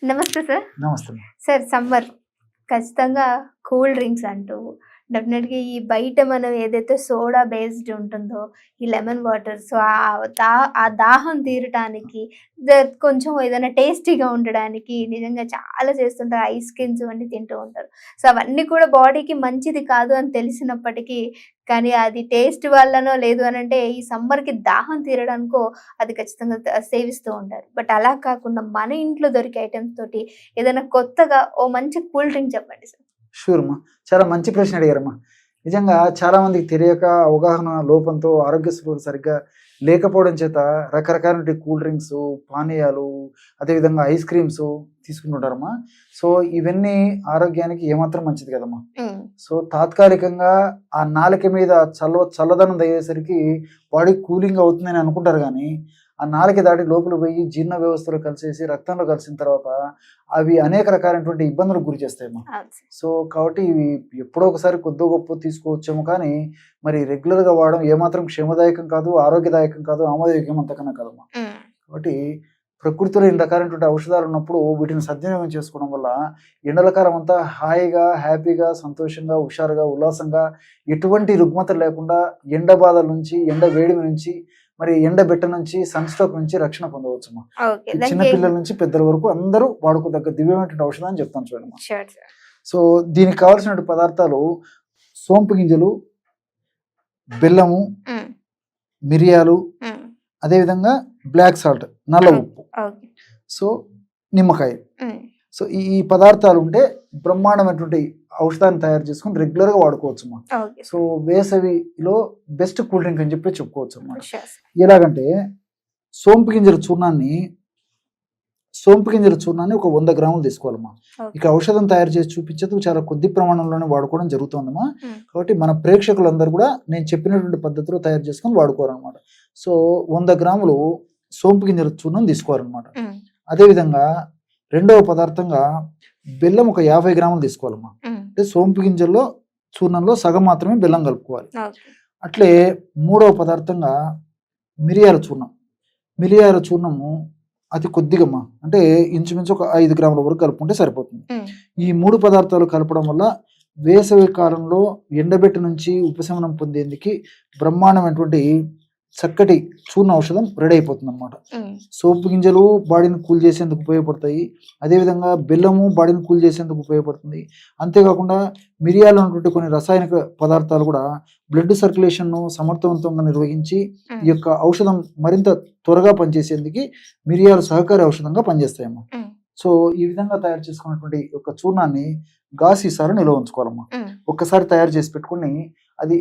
నమస్తే సార్. నమస్తే. Sir summer ఖచ్చితంగా కూల్ డ్రింక్స్ అంటూ డెఫినెట్‌గా ఈ బయట మనం ఏదైతే సోడా బేస్డ్ ఉంటుందో, ఈ లెమన్ వాటర్ సో, ఆ దాహం తీరటానికి కొంచెం ఏదైనా టేస్టీగా ఉండడానికి నిజంగా చాలా చేస్తుంటారు. ఐస్ క్రీమ్స్ ఇవన్నీ తింటూ ఉంటారు. సో, అవన్నీ కూడా బాడీకి మంచిది కాదు అని తెలిసినప్పటికీ, కానీ అది టేస్ట్ వల్లనో లేదు అనంటే ఈ సమ్మర్‌కి దాహం తీరడానికో అది ఖచ్చితంగా సేవిస్తూ ఉంటారు. బట్ అలా కాకుండా మన ఇంట్లో దొరికే ఐటెమ్స్ తోటి ఏదైనా కొత్తగా ఓ మంచి కూల్ డ్రింక్ చెప్పండి సార్. షూర్ అమ్మా. చాలా మంచి ప్రశ్న అడిగారమ్మా. నిజంగా చాలా మందికి తెలియక అవగాహన లోపంతో ఆరోగ్య స్పృహ సరిగ్గా లేకపోవడం చేత రకరకాల కూల్ డ్రింక్స్, పానీయాలు, అదేవిధంగా ఐస్ క్రీమ్స్ తీసుకుంటుంటారమ్మా. సో ఇవన్నీ ఆరోగ్యానికి ఏమాత్రం మంచిది కదమ్మా. సో తాత్కాలికంగా ఆ నాలుక మీద చల్లదనం తగ్గేసరికి బాడీ కూలింగ్ అవుతుందని అనుకుంటారు, కానీ ఆ నాలుక దాటి లోపల పోయి జీర్ణ వ్యవస్థలో కలిసేసి రక్తంలో కలిసిన తర్వాత అవి అనేక రకాలైనటువంటి ఇబ్బందులకు గురి చేస్తాయమ్మా. సో కాబట్టి ఇవి ఎప్పుడో ఒకసారి కొద్దో గొప్ప తీసుకోవచ్చేమో, కానీ మరి రెగ్యులర్గా వాడడం ఏమాత్రం క్షేమదాయకం కాదు, ఆరోగ్యదాయకం కాదు, ఆమోదయోగ్యం అంతకన్నా కాదమ్మా. కాబట్టి ప్రకృతిలో ఇన్ని రకాలైనటువంటి ఔషధాలు ఉన్నప్పుడు వీటిని సద్వినియోగం చేసుకోవడం వల్ల ఎండల కాలం అంతా హాయిగా, హ్యాపీగా, సంతోషంగా, హుషారుగా, ఉల్లాసంగా, ఎటువంటి రుగ్మత లేకుండా ఎండ బాధల నుంచి, ఎండ వేడిమి నుంచి, మరి ఎండబెట్ట నుంచి, సన్ స్ట్రోక్ నుంచి రక్షణ పొందవచ్చు. చిన్నపిల్లల నుంచి పెద్దల వరకు అందరూ వాడుకోదగ్గ దివ్యమైనటువంటి ఔషధం అని చెప్తాను చూడండి. సో దీనికి కావాల్సిన పదార్థాలు సోంపు గింజలు, బెల్లము, మిరియాలు, అదేవిధంగా బ్లాక్ సాల్ట్, నల్ల ఉప్పు, సో నిమ్మకాయ. సో ఈ పదార్థాలు ఉంటే బ్రహ్మాండమైనటువంటి ఔషధాన్ని తయారు చేసుకుని రెగ్యులర్గా వాడుకోవచ్చు అమ్మా. సో వేసవిలో బెస్ట్ కూల్ డ్రింక్ అని చెప్పి చెప్పుకోవచ్చు అన్నమాట. ఎలాగంటే సోంపు గింజల చూర్ణాన్ని ఒక 100 గ్రాములు తీసుకోవాలమ్మా. ఇక ఔషధం తయారు చేసి చూపించేందుకు చాలా కొద్ది ప్రమాణంలోనే వాడుకోవడం జరుగుతుందమ్మా. కాబట్టి మన ప్రేక్షకులందరూ కూడా నేను చెప్పినటువంటి పద్ధతిలో తయారు చేసుకొని వాడుకోవాలన్నమాట. సో 100 గ్రాములు సోంపు గింజల చూర్ణం తీసుకోవాలన్నమాట. అదేవిధంగా రెండవ పదార్థంగా బెల్లం ఒక 50 గ్రాములు తీసుకోవాలమ్మా. అంటే సోంపు గింజల్లో చూర్ణంలో సగం మాత్రమే బెల్లం కలుపుకోవాలి. అట్లే మూడవ పదార్థంగా మిరియాల చూర్ణము అతి కొద్దిగమ్మా, అంటే ఇంచుమించు ఒక 5 గ్రాముల వరకు కలుపుకుంటే సరిపోతుంది. ఈ 3 పదార్థాలు కలపడం వల్ల వేసవి కాలంలో ఎండబెట్ట నుంచి ఉపశమనం పొందేందుకు బ్రహ్మాండమైనటువంటి చక్కటి చూర్ణ ఔషధం రెడీ అయిపోతుంది అనమాట. సోపు గింజలు బాడీని కూల్ చేసేందుకు ఉపయోగపడతాయి, అదేవిధంగా బెల్లము బాడీని కూల్ చేసేందుకు ఉపయోగపడుతుంది. అంతేకాకుండా మిరియాలు అన్నటువంటి కొన్ని రసాయనిక పదార్థాలు కూడా బ్లడ్ సర్క్యులేషన్ను సమర్థవంతంగా నిర్వహించి ఈ యొక్క ఔషధం మరింత త్వరగా పనిచేసేందుకు మిరియాలు సహకారి ఔషధంగా పనిచేస్తాయమ్మా. సో ఈ విధంగా తయారు చేసుకున్నటువంటి యొక్క చూర్ణాన్ని గాసీసారి నిల్వ ఉంచుకోవాలమ్మా. ఒక్కసారి తయారు చేసి పెట్టుకుని అది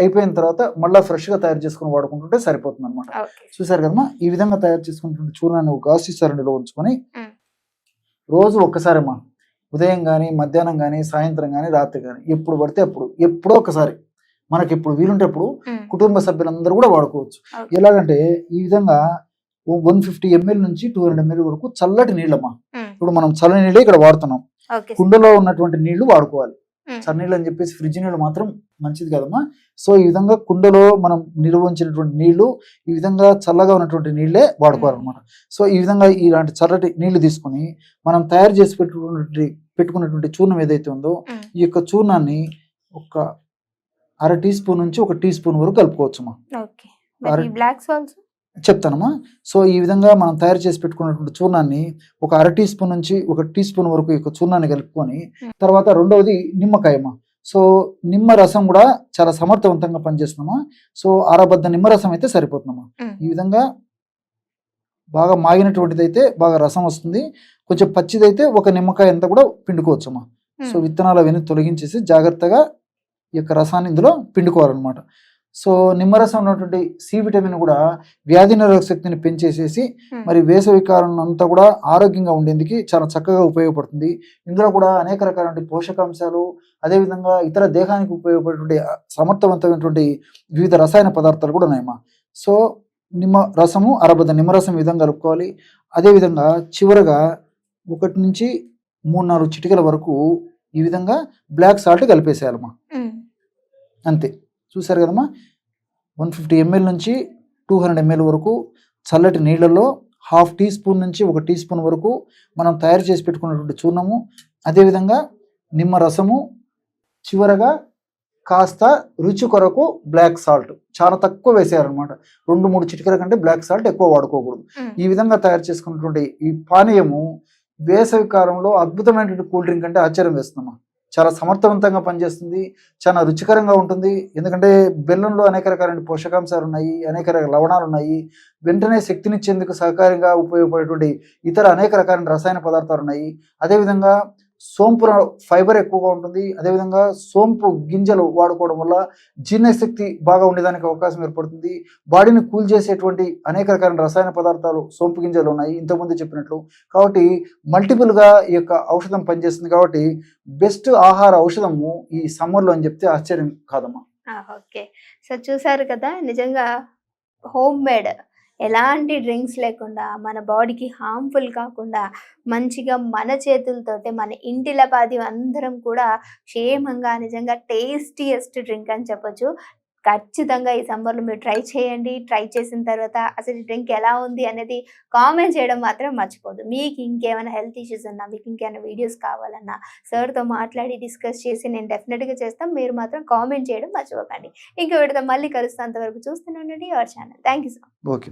అయిపోయిన తర్వాత మళ్ళీ ఫ్రెష్గా తయారు చేసుకుని వాడుకుంటుంటే సరిపోతుంది అనమాట. చూసారు కదమ్మా, ఈ విధంగా తయారు చేసుకున్నటువంటి చూర్ణాన్ని గాసీసారి నిల్వ ఉంచుకొని రోజు ఒక్కసారమ్మా, ఉదయం కానీ, మధ్యాహ్నం కానీ, సాయంత్రం కానీ, రాత్రి కానీ, ఎప్పుడు పడితే అప్పుడు, ఎప్పుడో ఒకసారి మనకి ఎప్పుడు వీలుంటే అప్పుడు కుటుంబ సభ్యులందరూ కూడా వాడుకోవచ్చు. ఎలాగంటే ఈ విధంగా 150 ml నుంచి 200 ml వరకు చల్లటి నీళ్ళమ్మా. ఇప్పుడు మనం చల్లని నీళ్ళే ఇక్కడ వాడుతున్నాం. కుండలో ఉన్నటువంటి నీళ్లు వాడుకోవాలి. చన్నీళ్ళు అని చెప్పేసి ఫ్రిడ్జ్ నీళ్ళు మాత్రం మంచిది కదమ్మా. సో ఈ విధంగా కుండలో మనం నిల్వ ఉంచినటువంటి నీళ్లు, ఈ విధంగా చల్లగా ఉన్నటువంటి నీళ్లే వాడుకోవాలన్నమాట. సో ఈ విధంగా ఇలాంటి చల్లటి నీళ్లు తీసుకుని మనం తయారు చేసి పెట్టుకున్నటువంటి చూర్ణం ఏదైతే ఉందో ఈ యొక్క చూర్ణాన్ని ఒక 1/2 టీ స్పూన్ నుంచి 1 టీ స్పూన్ వరకు కలుపుకోవచ్చమ్మా. చెప్తానమ్మా. సో ఈ విధంగా మనం తయారు చేసి పెట్టుకున్నటువంటి చూర్ణాన్ని ఒక 1/2 టీ స్పూన్ నుంచి 1 టీ స్పూన్ వరకు ఈ యొక్క చూర్ణాన్ని కలుపుకొని, తర్వాత రెండవది నిమ్మకాయమ్మా. సో నిమ్మ రసం కూడా చాలా సమర్థవంతంగా పనిచేస్తున్నామా. సో అరబద్ద నిమ్మరసం అయితే సరిపోతుందమ్మా. ఈ విధంగా బాగా మాగినటువంటిది అయితే బాగా రసం వస్తుంది, కొంచెం పచ్చిదైతే ఒక నిమ్మకాయ అంతా కూడా పిండుకోవచ్చమ్మా. సో విత్తనాలు అవన్నీ తొలగించేసి జాగ్రత్తగా ఈ యొక్క రసాన్ని ఇందులో పిండుకోవాలన్నమాట. సో నిమ్మరసం ఉన్నటువంటి సి విటమిన్ కూడా వ్యాధి నిరోధక శక్తిని పెంచేసేసి మరి వేసవి కాలం అంతా కూడా ఆరోగ్యంగా ఉండేందుకు చాలా చక్కగా ఉపయోగపడుతుంది. ఇందులో కూడా అనేక రకాల పోషకాంశాలు, అదేవిధంగా ఇతర దేహానికి ఉపయోగపడేటువంటి సమర్థవంతమైనటువంటి వివిధ రసాయన పదార్థాలు కూడా ఉన్నాయమ్మా. సో నిమ్మ రసము, అరబద్ద నిమ్మరసం ఈ విధంగా కలుపుకోవాలి. అదేవిధంగా చివరగా 1 నుంచి 3-4 చిటికల వరకు ఈ విధంగా బ్లాక్ సాల్ట్ కలిపేసేయాలమ్మా. అంతే. చూసారు కదమ్మా, 150 ml నుంచి 200 ml వరకు చల్లటి నీళ్ళలో హాఫ్ టీ స్పూన్ నుంచి 1 టీ స్పూన్ వరకు మనం తయారు చేసి పెట్టుకున్నటువంటి చూర్ణము, అదేవిధంగా నిమ్మ రసము, చివరగా కాస్త రుచి కొరకు బ్లాక్ సాల్ట్ చాలా తక్కువ వేసేయాలన్నమాట. 2-3 చిటికెల కంటే బ్లాక్ సాల్ట్ ఎక్కువ వాడుకోకూడదు. ఈ విధంగా తయారు చేసుకున్నటువంటి ఈ పానీయము వేసవి కాలంలో అద్భుతమైనటువంటి కూల్ డ్రింక్ అంటే ఆశ్చర్యం వేస్తుందమ్మా. చాలా సమర్థవంతంగా పనిచేస్తుంది, చాలా రుచికరంగా ఉంటుంది. ఎందుకంటే బెల్లంలో అనేక రకాలైన పోషకాంశాలు ఉన్నాయి, అనేక రకాల లవణాలు ఉన్నాయి. వెంటనే శక్తినిచ్చేందుకు సహకారంగా ఉపయోగపడేటువంటి ఇతర అనేక రకాలైన రసాయన పదార్థాలు ఉన్నాయి. అదేవిధంగా సోంపులో ఫైబర్ ఎక్కువగా ఉంటుంది. అదేవిధంగా సోంపు గింజలు వాడుకోవడం వల్ల జీర్ణశక్తి బాగా ఉండేదానికి అవకాశం ఏర్పడుతుంది. బాడీని కూల్ చేసేటువంటి అనేక రకాలైన రసాయన పదార్థాలు సోంపు గింజలు ఉన్నాయి ఇంతకుముందు చెప్పినట్లు. కాబట్టి మల్టిపుల్గా ఈ యొక్క ఔషధం పనిచేస్తుంది. కాబట్టి బెస్ట్ ఆహార ఔషధము ఈ సమ్మర్లో అని చెప్తే ఆశ్చర్యం కాదమ్మా. ఓకే. సో చూసారు కదా, నిజంగా హోమ్ మేడ్ ఎలాంటి డ్రింక్స్ లేకుండా మన బాడీకి హార్మ్ఫుల్ కాకుండా మంచిగా మన చేతులతోటే మన ఇంటిల్లపాది అందరం కూడా క్షేమంగా నిజంగా టేస్టీయెస్ట్ డ్రింక్ అని చెప్పొచ్చు. ఖచ్చితంగా ఈ సమ్మర్లో మీరు ట్రై చేయండి. ట్రై చేసిన తర్వాత అసలు ఈ డ్రింక్ ఎలా ఉంది అనేది కామెంట్ చేయడం మాత్రం మర్చిపోదు. మీకు ఇంకేమైనా హెల్త్ ఇష్యూస్ ఉన్నా, మీకు ఇంకేమైనా వీడియోస్ కావాలన్నా సార్తో మాట్లాడి డిస్కస్ చేసి నేను డెఫినెట్గా చేస్తాను. మీరు మాత్రం కామెంట్ చేయడం మర్చిపోకండి. ఇంకా వీడితో మళ్ళీ కలుస్తాను. అంతవరకు చూస్తూనే ఉండండి our channel. Thank you so much. Okay.